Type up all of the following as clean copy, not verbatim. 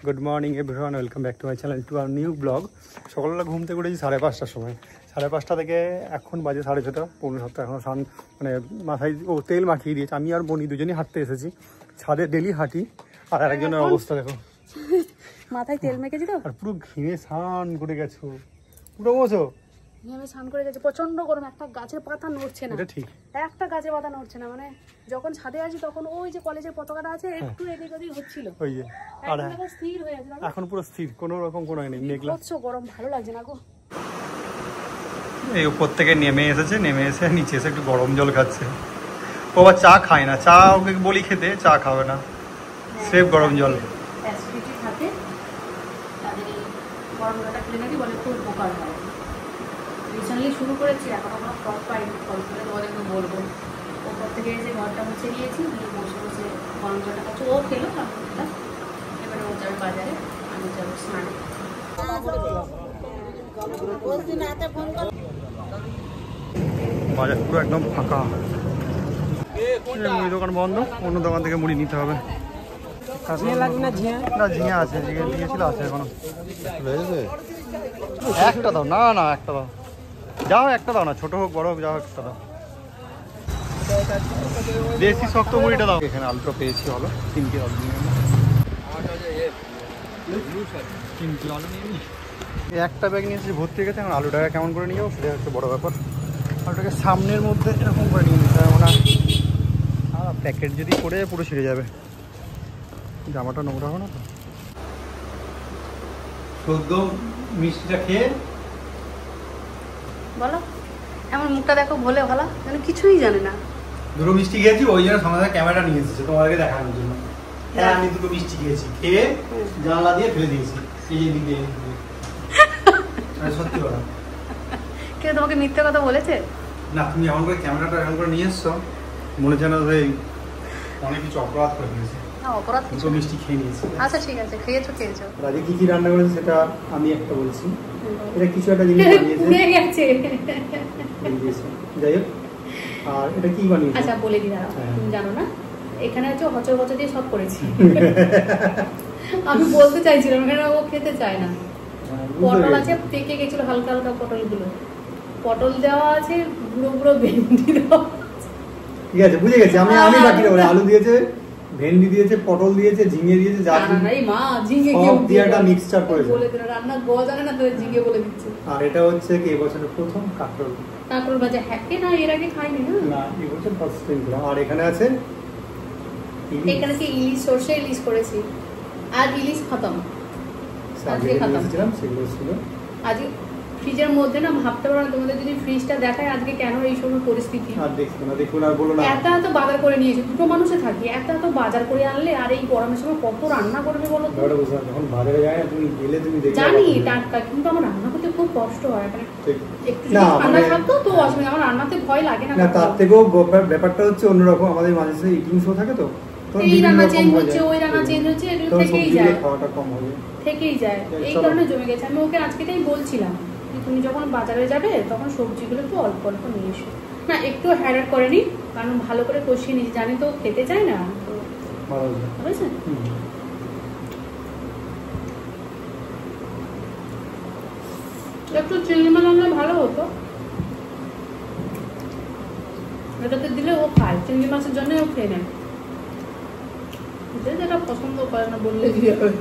Good morning everyone, welcome back to my channel to our new blog. সকালবেলা ঘুম থেকে উঠেছি 5:30টার সময়। 5:30 থেকে এখন বাজে 6:30, 6:45। এখন স্নান মানে মাথায় তেল মাখিয়ে দিয়েছে। আমি আর বনি দুজনেই হাঁটতে এসেছি, ছাদে ডেলি হাঁটি। আর আরেকজনের অবস্থা দেখো, মাথায় তেল মেখেছি তো, আর পুরো ঘিমে স্নান করে গেছো পুরো বোঝো। ঘেমে স্নান করে গেছে, প্রচন্ড গরম। একটা গাছের পাতা নড়ছে না, এটা ঠিক, একটা গাছের পাতা নড়ছে না। মানে যখন ছাদে আসি তখন ওই যে কলেজের পতাকাটা আছে একটু এদিক ওদিক হচ্ছিল, ওই যে আর স্থির হয়ে আছে। এখন পুরো স্থির, কোনো রকম কোনো নেই, মেঘলা। গরম ভালো লাগছে না গো। এই উপর থেকে নেমে এসেছে, নেমে এসে নিচে এসে একটু গরম জল খাচ্ছে। ও আবার চা খায় না, চা ওকে বলি খেতে, চা খাবে না, স্রেফ গরম জল। অ্যাসিডিটি থাকে তাদের, এই গরম জলটা খেলে নাকি বলে খুব উপকার হয়। রিসেন্টলি শুরু করেছি, এখন আমরা ফল পাইনি, ফল করে তোমাদের একটু বলবো। ওপর থেকে এসে ঘরটা মুছে দিয়েছি, দিয়ে বসে বসে গরম জলটা খাচ্ছে। ও খেলো, আমি খেলাম। এবারে ও যাবে বাজারে, আমি যাবো স্নানে। বাজার পুরো একদম ফাঁকা, মুড়ি দোকান বন্ধ, অন্য দোকান থেকে মুড়ি নিতে হবে। না ঝিঙে আছে, ঝিঙে দিয়েছিল, আছে এখনো। একটা দাও, না না একটা দাও, যাও একটা দাও না, ছোট হোক বড় হোক, যাও একটা দাও। দেশি শক্ত মুড়িটা দাও। এখানে আলুটা পেয়েছি, হলো 3 কেজি আলু নিয়ে একটা ব্যাগ নিয়েছি, ভর্তি হয়ে গেছে। এখন আলুটাকে কেমন করে নিয়ে যাবো সেটা হচ্ছে বড় ব্যাপার। আলুটাকে সামনের মধ্যে এরকম করে নিয়ে নিতে হবে না, আর প্যাকেট যদি পড়ে পুরো ছিঁড়ে যাবে, জামাটা নোংরা হবে না তো। সদ্য মিষ্টিটা খেয়ে বলো, এমন মুখটা দেখো, বলে ভালো মানে কিছুই জানে না। দুটো মিষ্টি খেয়েছি, ওই জন্য সমাজে ক্যামেরা নিয়ে এসেছে তোমাদেরকে দেখানোর জন্য। হ্যাঁ আমি দুটো মিষ্টি খেয়েছি, খেয়ে জানলা দিয়ে ফেলে দিয়েছি এই যে দিকে। সত্যি কথা, কেউ তোমাকে মিথ্যে কথা বলেছে? না তুমি এমন করে ক্যামেরাটা এমন করে নিয়ে এসছো, মনে হচ্ছে না ভাই অনেক কিছু অপরাধ করে দিয়েছে। না অপরাধ কিছু, মিষ্টি খেয়ে নিয়েছি। আচ্ছা ঠিক আছে, খেয়েছো। আজকে কি কি রান্না করেছে সেটা আমি একটা বলছি। এটা কিছু একটা জিনিস বানিয়েছে, যাই হোক। আর এটা কি বানিয়েছে? আচ্ছা বলে দিই, দাঁড়াও। তুমি জানো না, এখানে হচ্ছে হচর হচর দিয়ে সব করেছি। আমি বলতে চাইছিলাম, এখানে ও খেতে চায় না। পটল আছে, পেকে গেছিল হালকা হালকা পটলগুলো, পটল দেওয়া আছে, গুঁড়ো গুঁড়ো ভেন্ডি দেওয়া। ঠিক আছে বুঝে গেছি আমি, বাকি আলু দিয়েছে, ভেন্ডি দিয়েছে, পটল দিয়েছে, ঝিঙে দিয়েছে, যা মা ঝিঙে সব দিয়ে একটা মিক্সচার করেছে। বলে দিল রান্না গো জানে না, তো ঝিঙে বলে দিচ্ছে। আর এটা হচ্ছে কি এবছরের প্রথম কাঁকরোল ভাজা। হ্যাঁ না, এর আগে খাইনি। না এবছর ফার্স্ট টাইম খেলাম। আর এখানে আছে, এখানে কি ইলিশ, সরষে ইলিশ করেছি। আর ইলিশ খতম, আজকে খতম। সেগুলো ছিল আজকে ফ্রিজের মধ্যে। না ভাবতে পারো না, তোমাদের যদি ফ্রিজটা দেখায় আজকে কেন এই সময় পরিস্থিতি। আর দেখো না, দেখুন আর বলো না। এত বাজার করে নিয়েছি, দুটো মানুষে থাকি, এত বাজার করে আনলে আর এই গরমের সময় কত রান্না করবে বলো তো। যখন বাজারে যায় না, তুমি গেলে তুমি দেখবে। জানি টাটকা, কিন্তু আমার রান্না করতে খুব কষ্ট হয়। মানে একটু ঠান্ডা থাকতো তো অসুবিধা, আমার রান্নাতে ভয় লাগে না। তার থেকেও ব্যাপারটা হচ্ছে অন্যরকম, আমাদের মাঝে সাথে ইটিং শো থাকে তো, এই রান্না চেঞ্জ হচ্ছে, ওই রান্না চেঞ্জ হচ্ছে, এগুলো থেকেই যায়, খাওয়াটা কম হবে, থেকেই যায়। এই কারণে জমে গেছে। আমি ওকে আজকেটাই বলছিলাম, তুমি যখন বাজারে যাবে তখন সবজিগুলো একটু অল্প অল্প নিয়ে এসো। না একটু হ্যারার করেনি, কারণ ভালো করে কষিয়ে নিয়েছি, জানি তো খেতে চায় না। বুঝেছেন? একটু চিংড়ি মাছ আনলে ভালো হতো, এটাতে দিলে ও খায়। চিংড়ি মাছের জন্য ও খেয়ে নেয়, যেটা পছন্দ করে না বললে দিয়ে হবে।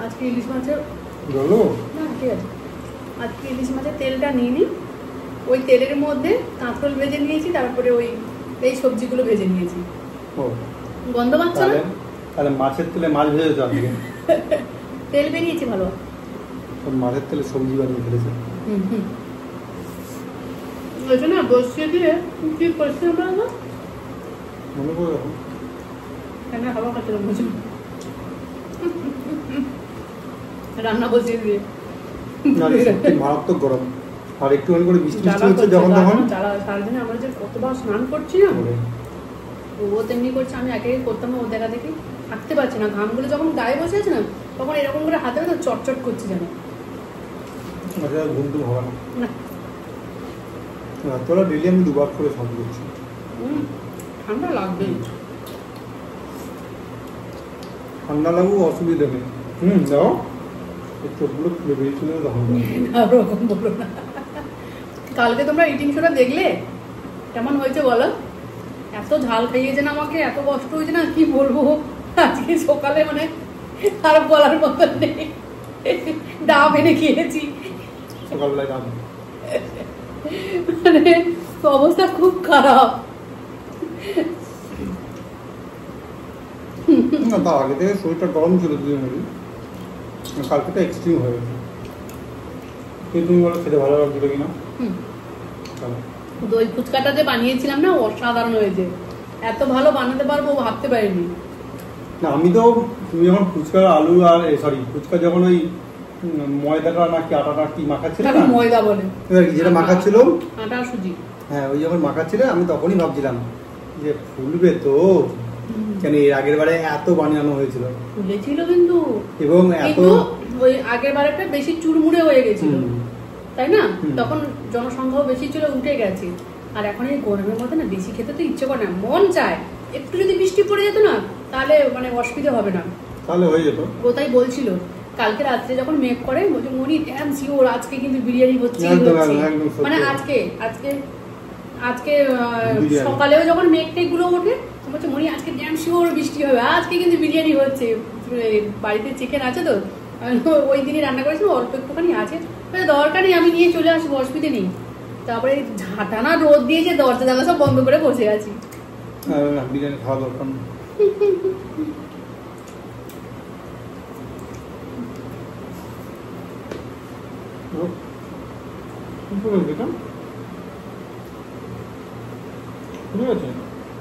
আজকে ইলিশ মাছের না ঠিক আছে, আজকে ইলিশ মাছের তেলটা নিয়ে নিই, ওই তেলের মধ্যে কাঁকরোল ভেজে নিয়েছি, তারপরে ওই এই সবজিগুলো ভেজে নিয়েছি। গন্ধ পাচ্ছ না? তাহলে মাছের তেলে মাছ ভেজে যাবে, তেল বেরিয়েছে ভালো, মাছের তেলে সবজি বানিয়ে ফেলেছে। ওই জন্য বসিয়ে দিয়ে কি করছি আমরা মনে করে কেন হাওয়া খাচ্ছিল বুঝি, রান্না বসিয়ে দিয়ে মারাত্মক গরম। আর একটুখানি করে বৃষ্টি হচ্ছে যখন তখন, সারাদিনে আমরা যে কতবার স্নান করছি না, ও তেমনি করছে, আমি একে করতাম না, ও দেখা দেখি থাকতে পারছি না। ঘামগুলো যখন গায়ে বসে আছে না, তখন এরকম করে হাতে হাতে চটচট করছে যেন। ঘুম টুম হবে না, রাত্রেবেলা ডেলি আমি 2 বার করে স্নান করছি। ঠান্ডা লাগবে, ঠান্ডা লাগুক অসুবিধা নেই। দাও চোখগুলো খুলে বেরিয়েছিল তখন। ওরকম বলো না। কালকে তোমরা ইটিং শোটা দেখলে কেমন হয়েছে বলো? এত ঝাল খাইয়েছে না আমাকে, এত কষ্ট হয়েছে না কি বলবো। আজকে সকালে মানে আর বলার মতো নেই, ডাব এনে খেয়েছি সকালবেলায় ডাব, মানে অবস্থা খুব খারাপ। না তার আগে থেকে শরীরটা গরম ছিল দুদিন, কালকেটা এক্সট্রিম হয়ে গেছে। তুমি বলো খেতে ভালো লাগছিল কিনা? দই ফুচকাটা যে বানিয়েছিলাম না, অসাধারণ হয়েছে। এত ভালো বানাতে পারবো ভাবতে পারিনি। না আমি তো, তুমি যখন ফুচকার আলু আর সরি ফুচকা যখন ওই ময়দাটা নাকি আটাটা কি মাখাচ্ছিল না, ময়দা বলে যেটা মাখাচ্ছিল আটা সুজি, হ্যাঁ ওই যখন মাখাচ্ছিল আমি তখনই ভাবছিলাম যে ফুলবে তো, কেন এর আগের বারে এত বানানো হয়েছিল, ফুলেছিল কিন্তু, এবং এত ওই আগের বারেটা বেশি চুরমুড়ে হয়ে গেছিল তাই না, তখন জনসংখ্যাও বেশি ছিল, উঠে গেছে। আর এখন এই গরমের মধ্যে না বেশি খেতে তো ইচ্ছে করে না, মন চায় একটু যদি বৃষ্টি পড়ে যেত না তাহলে মানে অসুবিধা হবে না, তাহলে হয়ে যেত। ও তাই বলছিল কালকে রাত্রে যখন মেক করে বলছে মনি ড্যাম শিওর আজকে কিন্তু বিরিয়ানি হচ্ছে, মানে আজকে আজকে আজকে সকালেও যখন মেঘ টেক গুলো ওঠে বলছে মনি আজকে ড্যাম শিওর বৃষ্টি হবে, আজকে কিন্তু বিরিয়ানি হচ্ছে। বাড়িতে চিকেন আছে তো ওই দিনই রান্না করেছিল, অল্প একটুখানি আছে, দরকার নেই আমি নিয়ে চলে আসবো, অসুবিধে নেই। তারপরে ঝাঁটানা রোদ দিয়েছে, দরজা জানলা সব বন্ধ করে বসে আছি। বিরিয়ানি খাওয়া দরকার না।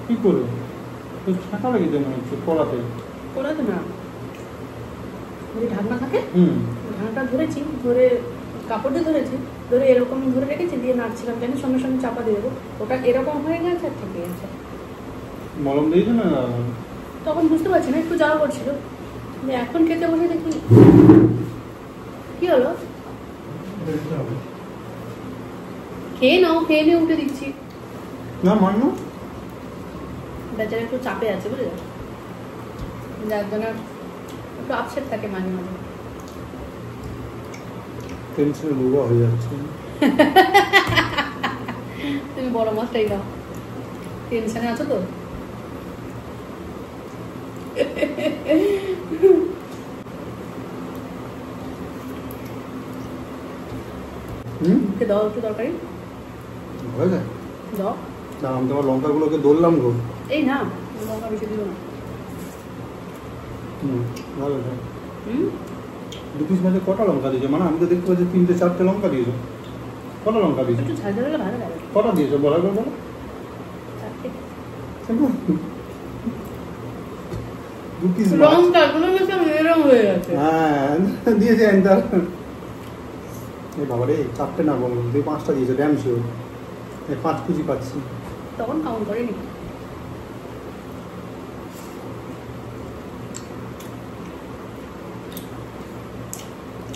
কি করবে ছাঁকা লেগেছে মনে হচ্ছে কড়াতে, কড়াতে না যদি ঢাকনা থাকে ঢাকনাটা ধরেছি, ধরে কাপড় দিয়ে ধরেছি, ধরে এরকম ধরে রেখেছি, দিয়ে নাড়ছিলাম জানি সঙ্গে সঙ্গে চাপা দিয়ে দেবো, ওটা এরকম হয়ে গেছে আর থেকে গেছে। মলম দিয়েছে না তখন বুঝতে পারছি না, একটু জ্বালা করছিল, এখন খেতে বসে দেখি কি হলো, খেয়ে নাও, খেয়ে নিয়ে উঠে দিচ্ছি না মান্য, বেচারা একটু চাপে আছে বুঝলে, যার জন্য একটু আপসেট থাকে মাঝে মাঝে, টেনশনে রোগা হয়ে যাচ্ছে। তুমি বড় মাছটাই দাও, টেনশনে আছো তো। দাও একটু তরকারি হয়ে যায় দাও, না আমি তোমার লঙ্কাগুলোকে দৌড়লাম গো, এই না লঙ্কা বেশি দিও না। ভালো আছে। 2 পিস মাঝে কটা লঙ্কা দিয়েছো? মানে আমি তো দেখতে পাচ্ছি 3-4টে লঙ্কা দিয়েছো, কটা লঙ্কা দিয়েছো? একটু ঝাল ঝাল হলে ভালো লাগে। কটা দিয়েছো বলা করে বলো। 2 পিস লঙ্কা গুলো সব এরকম হয়ে গেছে। হ্যাঁ দিয়েছে এন্টার, এই বাবা রে 4টে না বলো, 2-5টা দিয়েছো ড্যাম শিওর, 5 কেজি পাচ্ছি তখন কাউন্ট করেনি।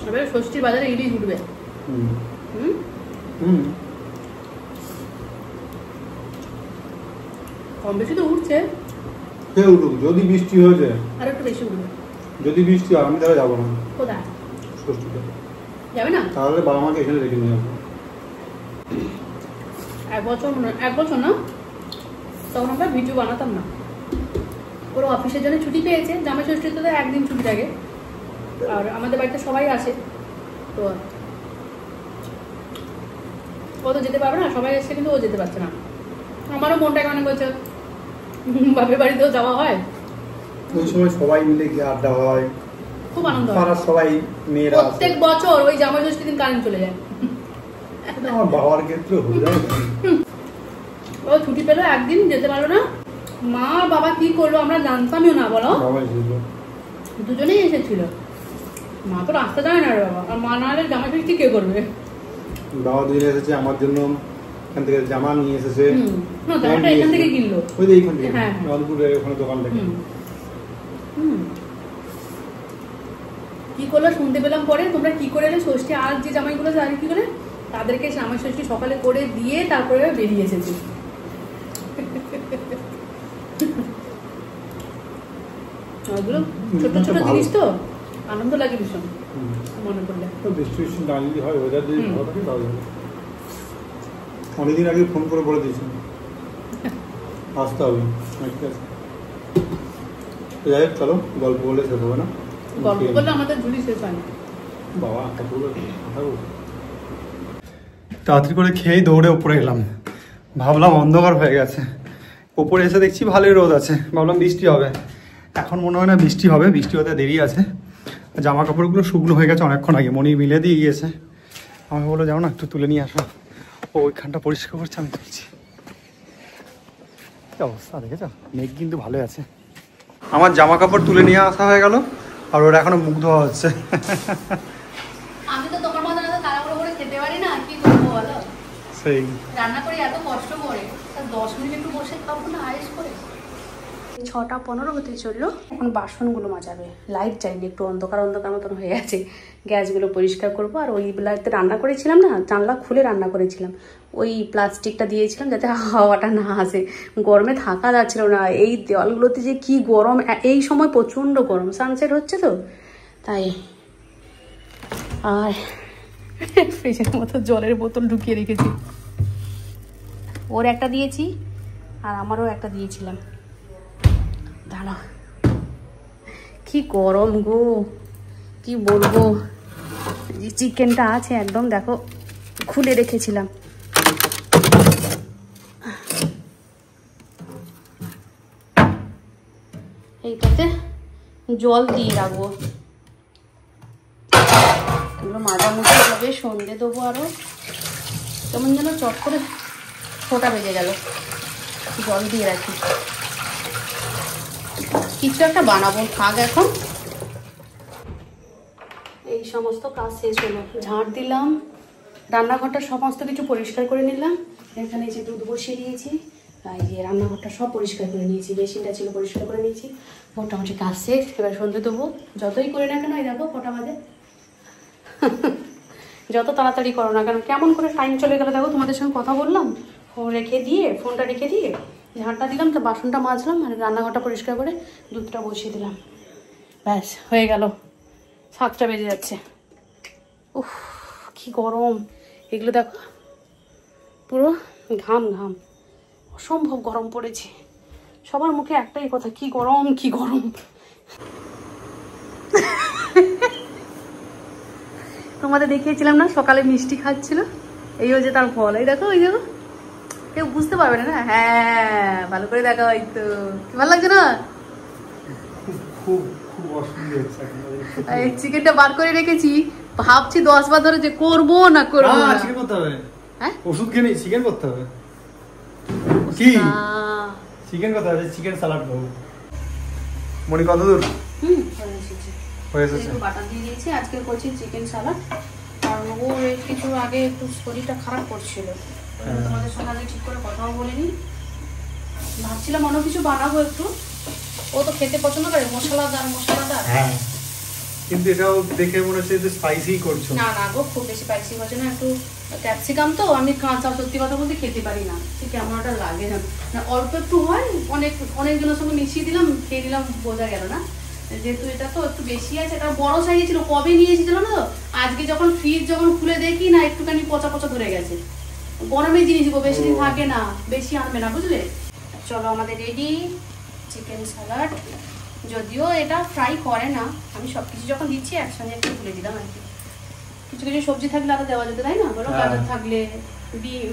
এবারে ষষ্ঠীর বাজারে ইলিশ উঠবে। কম বেশি তো উঠছে, উঠুক, যদি বৃষ্টি হয়ে যায় আর একটু বেশি উঠবে, যদি বৃষ্টি হয় আমি তাহলে যাবো না কোথায় ষষ্ঠীতে, যাবে না? তাহলে বাবা মাকে এখানে রেখে নিয়ে যাবো। 1 বছর না তখন আমরা ভিডিও বানাতাম না, ওর অফিসের জন্য ছুটি পেয়েছে, জামাই ষষ্ঠীতে তো একদিন ছুটি থাকে, আর আমাদের বাড়িতে সবাই আসে, তো ও তো যেতে পারবে না, সবাই এসে কিন্তু ও যেতে পারছে না। আমারও মনটা কেমন বলছে, বাপের বাড়িতেও যাওয়া হয়, ওই সময় সবাই মিলে গিয়ে আড্ডা হয়, খুব আনন্দ হয়, পাড়ার সবাই মেয়েরা প্রত্যেক বছর ওই জামাই ষষ্ঠীর দিন কারেন্ট চলে যায়। আমার বাবার ক্ষেত্রে হয়ে যায়, ও ছুটি পেলো একদিন যেতে পারলো না, মা বাবা কি করলো আমরা জানতামই না, বলো দুজনেই এসেছিল, মা তো রাস্তা যায় না রে বাবা, আর মা না হলে জামা ষষ্ঠী কে করবে, বাবা দুজনে এসেছে, আমার জন্য এখান থেকে জামা নিয়ে এসেছে, না জামাটা এখান থেকে কিনলো, ওই যে এইখান থেকে হ্যাঁ নলপুরের ওখানে দোকান থেকে। কি করলো শুনতে পেলাম পরে, তোমরা কি করে এলে ষষ্ঠী, আর যে জামাইগুলো জানি কি করে তাদেরকে আমার ষষ্ঠী সকালে করে দিয়ে তারপরে বেরিয়ে এসেছি। ওইগুলো ছোট ছোট জিনিস তো আনন্দ লাগে ভীষণ মনে করলে। অনেকদিন আগে ফোন করে বলে দিয়েছি আসতে হবে। যাই হোক চলো, গল্প বলে শেষ হবে না। গল্প করলে আমাদের ঝুলি শেষ হয় না বাবা। তাড়াতাড়ি করে খেয়ে দৌড়ে উপরে এলাম, ভাবলাম অন্ধকার হয়ে গেছে। উপরে এসে দেখছি ভালোই রোদ আছে, ভাবলাম বৃষ্টি হবে। এখন মনে হয় না বৃষ্টি হবে, বৃষ্টি হতে দেরি আছে। জামা কাপড়গুলো শুকনো হয়ে গেছে অনেকক্ষণ আগে, মনি মিলে দিয়ে গিয়েছে। আমাকে বলো যাও না একটু তুলে নিয়ে আসো। ও ওইখানটা পরিষ্কার করছে, আমি তুলছি। কি অবস্থা দেখেছ, মেঘ কিন্তু ভালোই আছে। আমার জামা কাপড় তুলে নিয়ে আসা হয়ে গেল, আর ওরা এখনো মুখ ধোয়া হচ্ছে। আমি তো তোমার মতো এত তাড়াহুড়ো করে খেতে পারি না, কি করবো বলো? সেই রান্না করি এত কষ্ট করে, 10 মিনিট একটু বসে খাবো না আয়েস করে। 6:15 হতে চললো, এখন বাসনগুলো মাজাবে। লাইট যায়নি, একটু অন্ধকার অন্ধকার মতন হয়ে আছে। গ্যাসগুলো পরিষ্কার করবো। আর ওই বেলাতে রান্না করেছিলাম না, জানলা খুলে রান্না করেছিলাম, ওই প্লাস্টিকটা দিয়েছিলাম যাতে হাওয়াটা না আসে। গরমে থাকা যাচ্ছিল না, এই দেওয়ালগুলোতে যে কি গরম। এই সময় প্রচণ্ড গরম, সানসেট হচ্ছে তো তাই। আর ফ্রিজের মতো জলের বোতল ঢুকিয়ে রেখেছি, ওর একটা দিয়েছি আর আমারও একটা দিয়েছিলাম। দাঁড়া, কি গরম গো, কি বলবো। যে চিকেনটা আছে একদম দেখো খুলে রেখেছিলাম। এইটাতে জল দিয়ে রাখবো, এগুলো মাঝামুখি হবে। সন্ধে দেবো, আরো কেমন যেন চট করে ফোঁটা বেজে গেল। জল দিয়ে রাখি, কিছু একটা বানাবো, থাক এখন। এই সমস্ত কাজ শেষ হলো, ঝাড় দিলাম, রান্নাঘরটা সমস্ত কিছু পরিষ্কার করে নিলাম। এখানে যে দুধ বসিয়ে দিয়েছি, এই যে রান্নাঘরটা সব পরিষ্কার করে নিয়েছি, বেসিনটা ছিল পরিষ্কার করে নিয়েছি। মোটামুটি কাজ শেষ, এবার সন্ধে দেবো। যতই করে না কেন, এই দেখো কটা বাজে। যত তাড়াতাড়ি করো না কেন, কেমন করে টাইম চলে গেলো দেখো। তোমাদের সঙ্গে কথা বললাম, ফোনটা রেখে দিয়ে ঝাড়টা দিলাম, তো বাসনটা মাজলাম, আর রান্নাঘরটা পরিষ্কার করে দুধটা বসিয়ে দিলাম। ব্যাস হয়ে গেল, 7টা বেজে যাচ্ছে। উফ কি গরম, এগুলো দেখো পুরো ঘাম ঘাম, অসম্ভব গরম পড়েছে। সবার মুখে একটাই কথা, কি গরম কি গরম। তোমাদের দেখিয়েছিলাম না সকালে মিষ্টি খাচ্ছিল, এই হচ্ছে তার ফল। এই দেখো, ওই দেখো, কেউ বুঝতে পারবে না। হ্যাঁ ভালো করে দেখা, হয় তো ভালো লাগছে না? চিকেনটা বার করে রেখেছি, ভাবছি 10 বার ধরে যে করবো না করবো না। চিকেন করতে হবে, হ্যাঁ ওষুধ খেয়ে নেই, চিকেন করতে হবে। কি চিকেন করতে হবে, চিকেন সালাড খাবো। মনি কত দূর হয়ে এসেছে? বাটার দিয়ে দিয়েছি, আজকে করছি চিকেন সালাড। কারণ ও কিছু আগে একটু শরীরটা খারাপ করছিল, তোমাদের সঙ্গে আগে ঠিক করে কথাও বলিনি। ভাবছিলাম অন্য কিছু বানাবো একটু, ও তো খেতে পছন্দ করে মশলাদার। হ্যাঁ, কিন্তু এটাও দেখে মনে হচ্ছে যে স্পাইসি করছো। না না গো, খুব বেশি স্পাইসি হচ্ছে না, একটু ক্যাপসিকাম তো আমি কাঁচা সত্যি কথা বলতে খেতে পারি না, ঠিক কেমন একটা লাগে না। অল্প একটু হয়, অনেকজনের সঙ্গে মিশিয়ে দিলাম, খেয়ে দিলাম, বোঝা গেল না। যেহেতু এটা তো একটু বেশি আছে, এটা বড় সাইজে ছিল, কবে নিয়ে এসেছিল না তো, আজকে যখন ফ্রিজ খুলে দেখি না একটুখানি পচা পচা ধরে গেছে। গরমের জিনিস বেশি দিন থাকে না, বেশি আনবে না, বুঝলে। চলো আমাদের রেডি চিকেন স্যালাড। যদিও এটা ফ্রাই করে না, আমি সবকিছু যখন দিচ্ছি একসঙ্গে একটু তুলে দিলাম আর কি। কিছু কিছু সবজি থাকলে আরো দেওয়া যেত, তাই না বলো? গাজর থাকলে,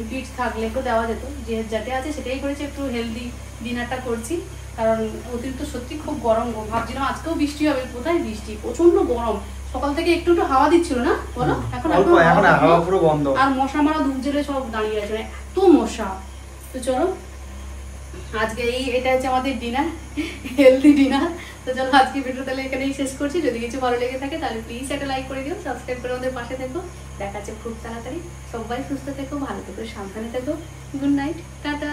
বিট থাকলে একটু দেওয়া যেত। যে যেটা আছে সেটাই করেছি, একটু হেলদি ডিনারটা করছি। কারণ অতিরিক্ত সত্যি খুব গরম, ভাবছিলাম আজকেও বৃষ্টি হবে, কোথায় বৃষ্টি, প্রচন্ড গরম। সকাল থেকে একটু একটু হাওয়া দিচ্ছিল না বলো, এখন হাওয়া পুরো বন্ধ। আর মশা মারা ধূপ জেলে সব দাঁড়িয়ে আছে, এত মশা। তো চলো আজকে এটা হচ্ছে আমাদের ডিনার, হেলদি ডিনার। তো চলো আজকে ভিডিও তাহলে এখানেই শেষ করছি। যদি কিছু ভালো লেগে থাকে তাহলে প্লিজ একটা লাইক করে দিও, সাবস্ক্রাইব করে আমাদের পাশে থেকো। দেখা যাচ্ছে খুব তাড়াতাড়ি। সবাই সুস্থ থেকো, ভালো থেকো, সাবধানে থেকো। Good night, tata.